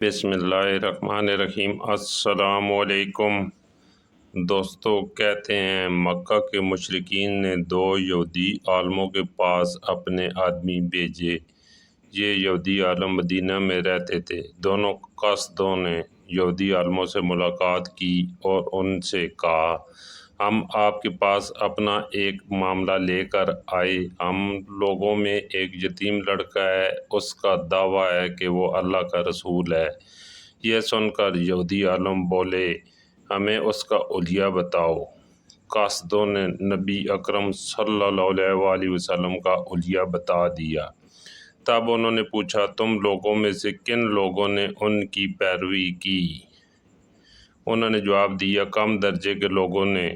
بسم اللہ الرحمن الرحیم۔ السلام علیکم دوستو، کہتے ہیں مکہ کے مشرکین نے دو یہودی عالموں کے پاس اپنے آدمی بھیجے۔ یہ یہودی عالم مدینہ میں رہتے تھے۔ دونوں قاصدوں نے یہودی عالموں سے ملاقات کی اور ان سے کہا، ہم آپ کے پاس اپنا ایک معاملہ لے کر آئے۔ ہم لوگوں میں ایک یتیم لڑکا ہے، اس کا دعویٰ ہے کہ وہ اللہ کا رسول ہے۔ یہ سن کر یہودی عالم بولے، ہمیں اس کا حلیہ بتاؤ۔ قاصدوں نے نبی اکرم صلی اللہ علیہ وآلہ وسلم کا حلیہ بتا دیا۔ تب انہوں نے پوچھا، تم لوگوں میں سے کن لوگوں نے ان کی پیروی کی؟ انہوں نے جواب دیا، کم درجے کے لوگوں نے۔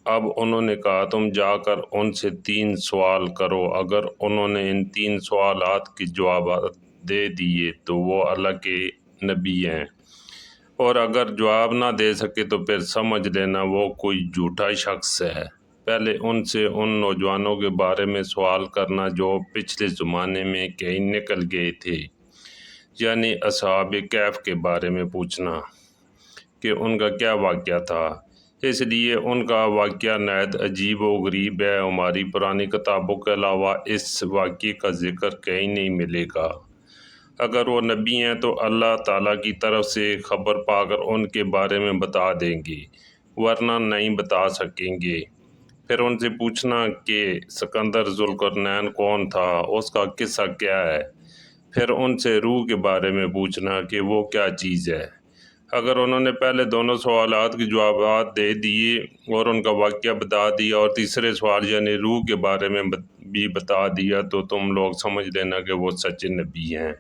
اب انہوں نے کہا، تم جا کر ان سے 3 سوال کرو۔ اگر انہوں نے ان 3 سوالات کے جوابات دے دیے تو وہ اللہ کے نبی ہیں، اور اگر جواب نہ دے سکے تو پھر سمجھ لینا وہ کوئی جھوٹا شخص ہے۔ پہلے ان سے ان نوجوانوں کے بارے میں سوال کرنا جو پچھلے زمانے میں کہیں نکل گئے تھے، یعنی اصحاب کہف کے بارے میں پوچھنا کہ ان کا کیا واقعہ تھا۔ اس لیے ان کا واقعہ نہایت عجیب و غریب ہے۔ ہماری پرانی کتابوں کے علاوہ اس واقعے کا ذکر کہیں نہیں ملے گا۔ اگر وہ نبی ہیں تو اللہ تعالیٰ کی طرف سے خبر پا کر ان کے بارے میں بتا دیں گے، ورنہ نہیں بتا سکیں گے۔ پھر ان سے پوچھنا کہ سکندر ذوالقرنین کون تھا، اس کا قصہ کیا ہے۔ پھر ان سے روح کے بارے میں پوچھنا کہ وہ کیا چیز ہے۔ اگر انہوں نے پہلے دونوں سوالات کے جوابات دے دیے اور ان کا واقعہ بتا دیا اور تیسرے سوال یعنی روح کے بارے میں بھی بتا دیا تو تم لوگ سمجھ لینا کہ وہ سچے نبی ہیں۔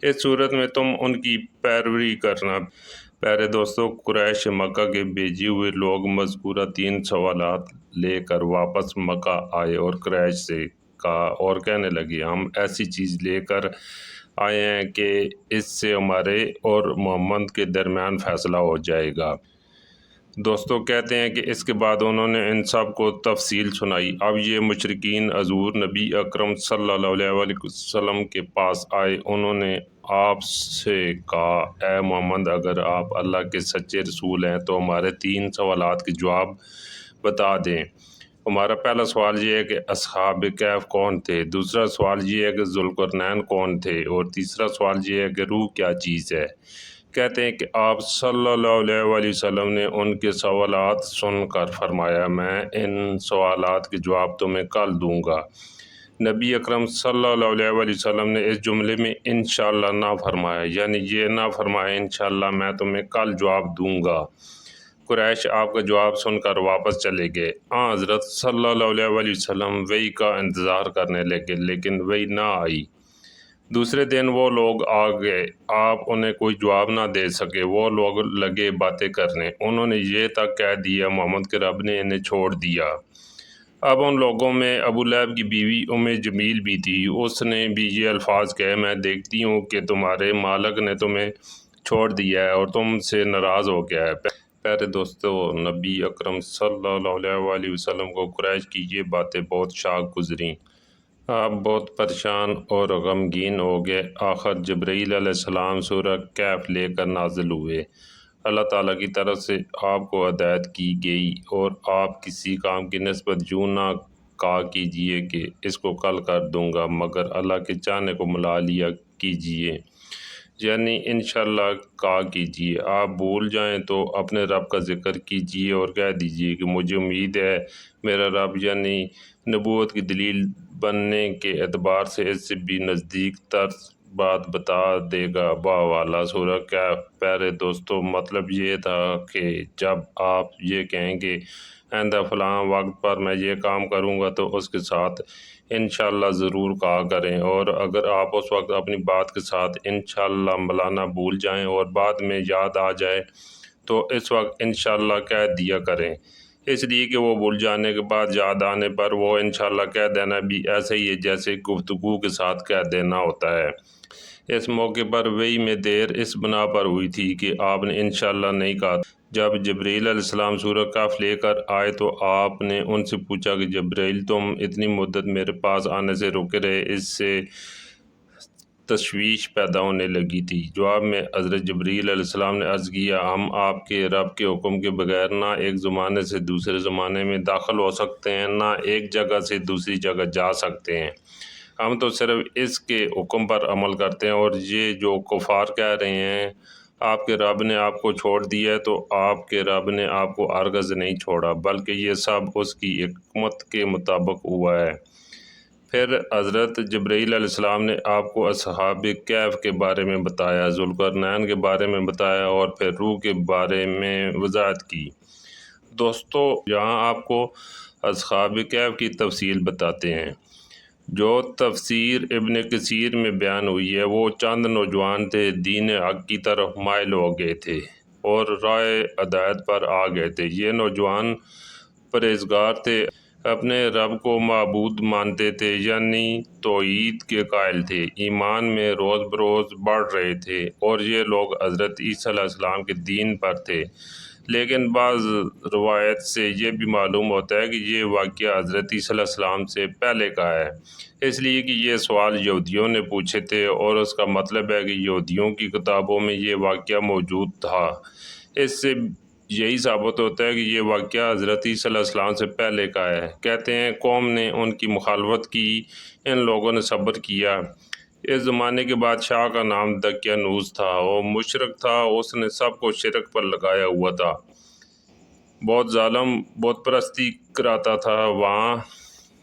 اس صورت میں تم ان کی پیروی کرنا۔ پیارے دوستو، قریش مکہ کے بھیجے ہوئے لوگ مذکورہ 3 سوالات لے کر واپس مکہ آئے اور قریش سے کہا اور کہنے لگے، ہم ایسی چیز لے کر آئے ہیں کہ اس سے ہمارے اور محمد کے درمیان فیصلہ ہو جائے گا۔ دوستو، کہتے ہیں کہ اس کے بعد انہوں نے ان سب کو تفصیل سنائی۔ اب یہ مشرکین حضور نبی اکرم صلی اللہ علیہ وآلہ وسلم کے پاس آئے۔ انہوں نے آپ سے کہا، اے محمد، اگر آپ اللہ کے سچے رسول ہیں تو ہمارے 3 سوالات کے جواب بتا دیں۔ ہمارا پہلا سوال یہ ہے کہ اصحاب کہف کون تھے، دوسرا سوال یہ ہے کہ ذوالقرنین کون تھے، اور تیسرا سوال یہ ہے کہ روح کیا چیز ہے۔ کہتے ہیں کہ آپ صلی اللہ علیہ وآلہ وسلم نے ان کے سوالات سن کر فرمایا، میں ان سوالات کے جواب تمہیں کل دوں گا۔ نبی اکرم صلی اللہ علیہ وآلہ وسلم نے اس جملے میں انشاءاللہ نہ فرمایا، یعنی یہ نہ فرمایا انشاءاللہ میں تمہیں کل جواب دوں گا۔ قریش آپ کا جواب سن کر واپس چلے گئے۔ حضرت صلی اللہ علیہ وآلہ وسلم وحی کا انتظار کرنے لگے، لیکن وحی نہ آئی۔ دوسرے دن وہ لوگ آ گئے، آپ انہیں کوئی جواب نہ دے سکے۔ وہ لوگ لگے باتیں کرنے، انہوں نے یہ تک کہہ دیا، محمد کے رب نے انہیں چھوڑ دیا۔ اب ان لوگوں میں ابو لہب کی بیوی جمیل بھی تھی۔ اس نے بھی یہ الفاظ کہے، میں دیکھتی ہوں کہ تمہارے مالک نے تمہیں چھوڑ دیا ہے اور تم سے ناراض ہو گیا ہے۔ پیارے دوستو، نبی اکرم صلی اللہ علیہ وآلہ وسلم کو قریش کی یہ باتیں بہت شاق گزریں۔ آپ بہت پریشان اور غمگین ہو گئے۔ آخر جبرائیل علیہ السلام سورہ کہف لے کر نازل ہوئے۔ اللہ تعالیٰ کی طرف سے آپ کو ہدایت کی گئی اور آپ کسی کام کی نسبت یوں نہ کہا کیجیے کہ اس کو کل کر دوں گا، مگر اللہ کے چاہنے کو ملا لیا کیجیے، یعنی انشاءاللہ کہا کیجیے۔ آپ بھول جائیں تو اپنے رب کا ذکر کیجیے اور کہہ دیجیے کہ مجھے امید ہے میرا رب یعنی نبوت کی دلیل بننے کے اعتبار سے اس سے بھی نزدیک تر بات بتا دے گا۔ بحوالہ سورہ کہف۔ پیارے دوستو، مطلب یہ تھا کہ جب آپ یہ کہیں کہ آئندہ فلاں وقت پر میں یہ کام کروں گا تو اس کے ساتھ انشاءاللہ ضرور کہا کریں، اور اگر آپ اس وقت اپنی بات کے ساتھ انشاءاللہ ملانا بھول جائیں اور بعد میں یاد آ جائے تو اس وقت انشاءاللہ کہہ دیا کریں، اس لیے کہ وہ بھول جانے کے بعد یاد آنے پر وہ انشاءاللہ کہہ دینا بھی ایسے ہی ہے جیسے گفتگو کے ساتھ کہہ دینا ہوتا ہے۔ اس موقع پر وحی میں دیر اس بنا پر ہوئی تھی کہ آپ نے انشاءاللہ نہیں کہا۔ جب جبرائیل علیہ السلام سورہ کہف لے کر آئے تو آپ نے ان سے پوچھا کہ جبرائیل، تم اتنی مدت میرے پاس آنے سے رکے رہے، اس سے تشویش پیدا ہونے لگی تھی۔ جواب میں حضرت جبرائیل علیہ السلام نے عرض کیا، ہم آپ کے رب کے حکم کے بغیر نہ ایک زمانے سے دوسرے زمانے میں داخل ہو سکتے ہیں، نہ ایک جگہ سے دوسری جگہ جا سکتے ہیں۔ ہم تو صرف اس کے حکم پر عمل کرتے ہیں، اور یہ جو کفار کہہ رہے ہیں آپ کے رب نے آپ کو چھوڑ دیا ہے، تو آپ کے رب نے آپ کو ہرگز نہیں چھوڑا، بلکہ یہ سب اس کی حکمت کے مطابق ہوا ہے۔ پھر حضرت جبرائیل علیہ السلام نے آپ کو اصحاب کہف کے بارے میں بتایا، ذوالقرنین کے بارے میں بتایا، اور پھر روح کے بارے میں وضاحت کی۔ دوستو، یہاں آپ کو اصحاب کہف کی تفصیل بتاتے ہیں۔ جو تفسیر ابن کثیر میں بیان ہوئی ہے، وہ چند نوجوان تھے، دین حق کی طرف مائل ہو گئے تھے اور راہ ہدایت پر آ گئے تھے۔ یہ نوجوان پرہیزگار تھے، اپنے رب کو معبود مانتے تھے، یعنی توحید کے قائل تھے، ایمان میں روز بروز بڑھ رہے تھے، اور یہ لوگ حضرت عیسیٰ علیہ السلام کے دین پر تھے۔ لیکن بعض روایت سے یہ بھی معلوم ہوتا ہے کہ یہ واقعہ حضرت عیسیٰ علیہ السلام سے پہلے کا ہے، اس لیے کہ یہ سوال یہودیوں نے پوچھے تھے، اور اس کا مطلب ہے کہ یہودیوں کی کتابوں میں یہ واقعہ موجود تھا۔ اس سے یہی ثابت ہوتا ہے کہ یہ واقعہ حضرت عیسیٰ علیہ السلام سے پہلے کا ہے۔ کہتے ہیں قوم نے ان کی مخالفت کی، ان لوگوں نے صبر کیا۔ اس زمانے کے بادشاہ کا نام دقیانوس تھا، وہ مشرک تھا، اس نے سب کو شرک پر لگایا ہوا تھا، بہت ظالم بت پرستی کراتا تھا۔ وہاں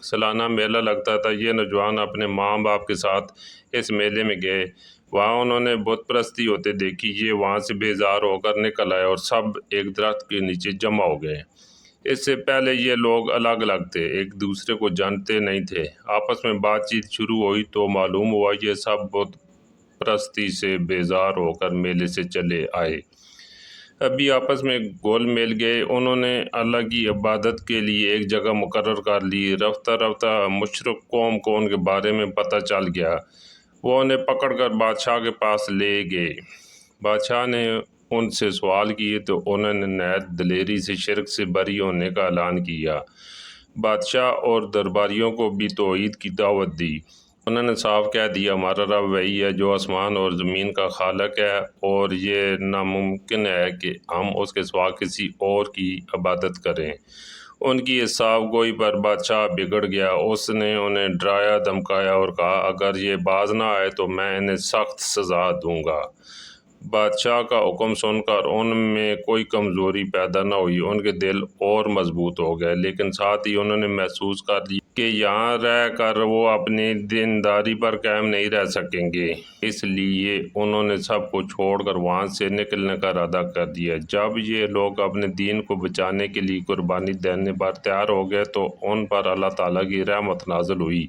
سالانہ میلہ لگتا تھا۔ یہ نوجوان اپنے ماں باپ کے ساتھ اس میلے میں گئے، وہاں انہوں نے بت پرستی ہوتے دیکھی۔ یہ وہاں سے بیزار ہو کر نکل آئے اور سب ایک درخت کے نیچے جمع ہو گئے۔ اس سے پہلے یہ لوگ الگ الگ تھے، ایک دوسرے کو جانتے نہیں تھے۔ آپس میں بات چیت شروع ہوئی تو معلوم ہوا یہ سب بت پرستی سے بیزار ہو کر میلے سے چلے آئے۔ ابھی آپس میں گول مل گئے، انہوں نے اللہ کی عبادت کے لیے ایک جگہ مقرر کر لی۔ رفتہ رفتہ مشرک قوم کو ان کے بارے میں پتہ چل گیا، وہ انہیں پکڑ کر بادشاہ کے پاس لے گئے۔ بادشاہ نے ان سے سوال کیے تو انہوں نے نہایت دلیری سے شرک سے بری ہونے کا اعلان کیا۔ بادشاہ اور درباریوں کو بھی توحید کی دعوت دی۔ انہوں نے صاف کہہ دیا، ہمارا رب وہی ہے جو آسمان اور زمین کا خالق ہے، اور یہ ناممکن ہے کہ ہم اس کے سوا کسی اور کی عبادت کریں۔ ان کی اس صاف گوئی پر بادشاہ بگڑ گیا۔ اس نے انہیں ڈرایا دھمکایا اور کہا، اگر یہ باز نہ آئے تو میں انہیں سخت سزا دوں گا۔ بادشاہ کا حکم سن کر ان میں کوئی کمزوری پیدا نہ ہوئی، ان کے دل اور مضبوط ہو گئے، لیکن ساتھ ہی انہوں نے محسوس کر لیا کہ یہاں رہ کر وہ اپنی دینداری پر قائم نہیں رہ سکیں گے، اس لیے انہوں نے سب کو چھوڑ کر وہاں سے نکلنے کا ارادہ کر دیا۔ جب یہ لوگ اپنے دین کو بچانے کے لیے قربانی دینے پر تیار ہو گئے تو ان پر اللہ تعالیٰ کی رحمت نازل ہوئی۔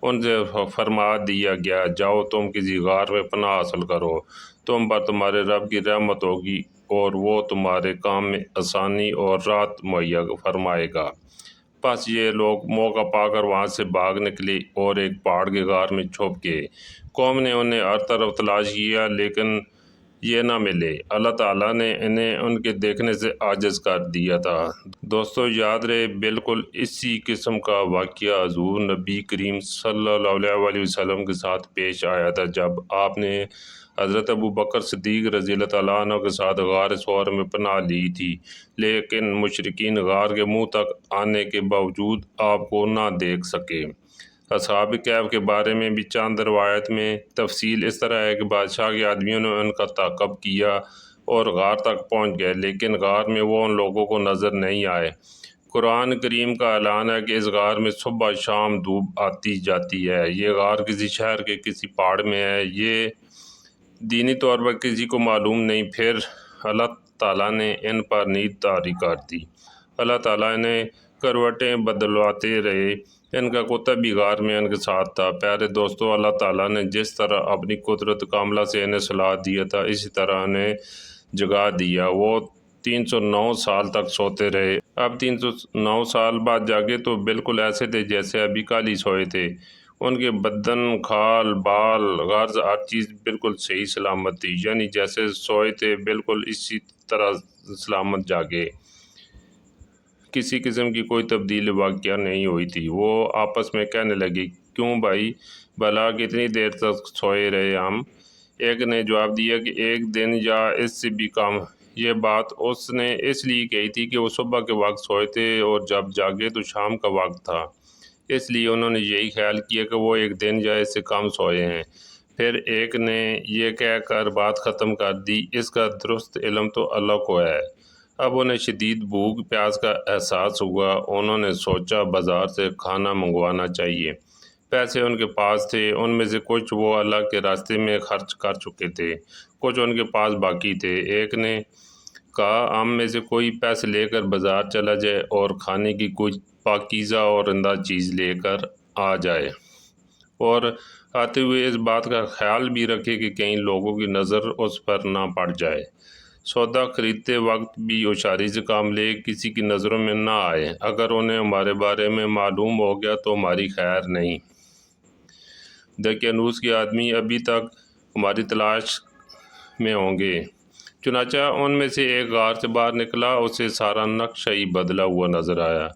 ان سے فرما دیا گیا، جاؤ تم کسی غار میں پناہ حاصل کرو، تم پر تمہارے رب کی رحمت ہوگی اور وہ تمہارے کام میں آسانی اور راحت مہیا فرمائے گا۔ پس یہ لوگ موقع پا کر وہاں سے بھاگ نکلے اور ایک پہاڑ کے غار میں چھپ گئے۔ قوم نے انہیں ہر طرف تلاش کیا لیکن یہ نہ ملے۔ اللہ تعالیٰ نے انہیں ان کے دیکھنے سے عاجز کر دیا تھا۔ دوستو، یاد رہے بالکل اسی قسم کا واقعہ حضور نبی کریم صلی اللہ علیہ وسلم کے ساتھ پیش آیا تھا، جب آپ نے حضرت ابوبکر صدیق رضی اللہ تعالیٰ عنہ کے ساتھ غار ثور میں پناہ لی تھی، لیکن مشرکین غار کے منہ تک آنے کے باوجود آپ کو نہ دیکھ سکے۔ اصحاب کہف کے بارے میں بھی چند روایت میں تفصیل اس طرح ہے کہ بادشاہ کے آدمیوں نے ان کا تعاقب کیا اور غار تک پہنچ گئے، لیکن غار میں وہ ان لوگوں کو نظر نہیں آئے۔ قرآن کریم کا اعلان ہے کہ اس غار میں صبح شام دھوپ آتی جاتی ہے۔ یہ غار کسی شہر کے کسی پہاڑ میں ہے، یہ دینی طور پر کسی کو معلوم نہیں۔ پھر اللہ تعالیٰ نے ان پر نیند طاری کر دی، اللہ تعالیٰ انہیں کروٹیں بدلواتے رہے، ان کا کتا بھی غار میں ان کے ساتھ تھا۔ پیارے دوستو، اللہ تعالیٰ نے جس طرح اپنی قدرت کاملہ سے انہیں سلا دیا تھا، اسی طرح انہیں جگا دیا۔ وہ 309 سال تک سوتے رہے۔ اب 309 سال بعد جاگے تو بالکل ایسے تھے جیسے ابھی کل ہی سوئے تھے۔ ان کے بدن، کھال، بال، غرض ہر چیز بالکل صحیح سلامت تھی، یعنی جیسے سوئے تھے بالکل اسی طرح سلامت جاگے، کسی قسم کی کوئی تبدیلی واقعہ نہیں ہوئی تھی۔ وہ آپس میں کہنے لگے، کیوں بھائی، بھلا کتنی دیر تک سوئے رہے ہم؟ ایک نے جواب دیا کہ 1 دن یا اس سے بھی کم۔ یہ بات اس نے اس لیے کہی تھی کہ وہ صبح کے وقت سوئے تھے اور جب جاگے تو شام کا وقت تھا، اس لیے انہوں نے یہی خیال کیا کہ وہ 1 دن یا اس سے کم سوئے ہیں۔ پھر ایک نے یہ کہہ کر بات ختم کر دی، اس کا درست علم تو اللہ کو ہے۔ اب انہیں شدید بھوک پیاس کا احساس ہوا۔ انہوں نے سوچا بازار سے کھانا منگوانا چاہیے۔ پیسے ان کے پاس تھے، ان میں سے کچھ وہ اللہ کے راستے میں خرچ کر چکے تھے، کچھ ان کے پاس باقی تھے۔ ایک نے کہا ہم میں سے کوئی پیسے لے کر بازار چلا جائے اور کھانے کی کوئی پاکیزہ اور عمدہ چیز لے کر آ جائے، اور آتے ہوئے اس بات کا خیال بھی رکھے کہ کہیں لوگوں کی نظر اس پر نہ پڑ جائے۔ سودا خریدتے وقت بھی ہوشیاری سے کام لے، کسی کی نظروں میں نہ آئے۔ اگر انہیں ہمارے بارے میں معلوم ہو گیا تو ہماری خیر نہیں۔ دقیانوس کے آدمی ابھی تک ہماری تلاش میں ہوں گے۔ چنانچہ ان میں سے ایک غار سے باہر نکلا، اسے سارا نقشہ ہی بدلا ہوا نظر آیا۔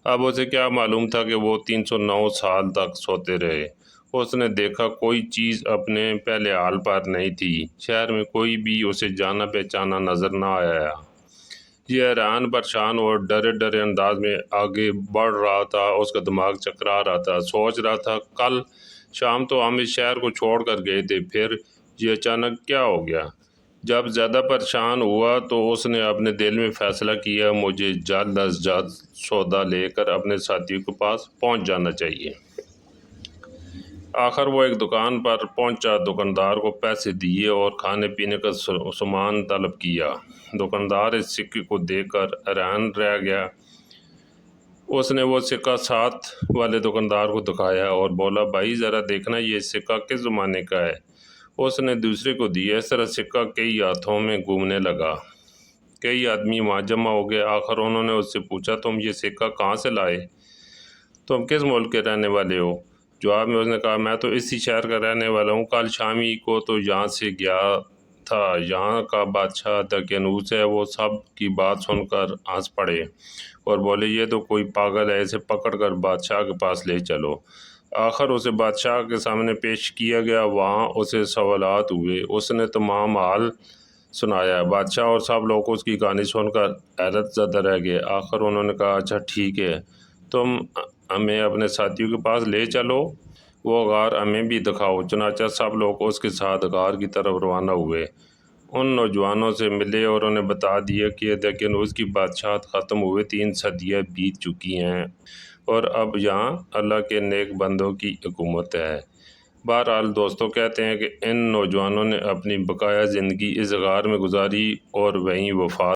اب اسے کیا معلوم تھا کہ وہ 309 سال تک سوتے رہے۔ اس نے دیکھا کوئی چیز اپنے پہلے حال پر نہیں تھی، شہر میں کوئی بھی اسے جانا پہچانا نظر نہ آیا۔ یہ حیران پریشان اور ڈرے ڈرے انداز میں آگے بڑھ رہا تھا، اس کا دماغ چکرا رہا تھا، سوچ رہا تھا کل شام تو ہم اس شہر کو چھوڑ کر گئے تھے، پھر یہ اچانک کیا ہو گیا؟ جب زیادہ پریشان ہوا تو اس نے اپنے دل میں فیصلہ کیا مجھے جلد از جلد سودا لے کر اپنے ساتھیوں کے پاس پہنچ جانا چاہیے۔ آخر وہ ایک دکان پر پہنچا، دکاندار کو پیسے دیے اور کھانے پینے کا سامان طلب کیا۔ دکاندار اس سکے کو دیکھ کر حیران رہ گیا۔ اس نے وہ سکہ ساتھ والے دکاندار کو دکھایا اور بولا بھائی ذرا دیکھنا یہ سکہ کس زمانے کا ہے؟ اس نے دوسرے کو دیا۔ اس طرح سکہ کئی ہاتھوں میں گھومنے لگا۔ کئی آدمی وہاں جمع ہو گئے۔ آخر انہوں نے اس سے پوچھا تم یہ سکہ کہاں سے لائے؟ تم کس ملک کے رہنے والے ہو؟ جواب میں اس نے کہا میں تو اسی شہر کا رہنے والا ہوں، کل شام ہی کو تو یہاں سے گیا تھا۔ یہاں کا بادشاہ دقیانوس ہے۔ وہ سب کی بات سن کر ہنس پڑے اور بولے یہ تو کوئی پاگل ہے، اسے پکڑ کر بادشاہ کے پاس لے چلو۔ آخر اسے بادشاہ کے سامنے پیش کیا گیا۔ وہاں اسے سوالات ہوئے۔ اس نے تمام حال سنایا۔ بادشاہ اور سب لوگ اس کی کہانی سن کر حیرت زدہ رہ گئے۔ آخر انہوں نے کہا اچھا ٹھیک ہے، تم ہمیں اپنے ساتھیوں کے پاس لے چلو، وہ غار ہمیں بھی دکھاؤ۔ چنانچہ سب لوگ اس کے ساتھ غار کی طرف روانہ ہوئے۔ ان نوجوانوں سے ملے اور انہیں بتا دیا کہ دقیانوس کی بادشاہت ختم ہوئے 3 صدیاں بیت چکی ہیں اور اب یہاں اللہ کے نیک بندوں کی حکومت ہے۔ بہرحال دوستو کہتے ہیں کہ ان نوجوانوں نے اپنی بقایا زندگی اس غار میں گزاری اور وہیں وفات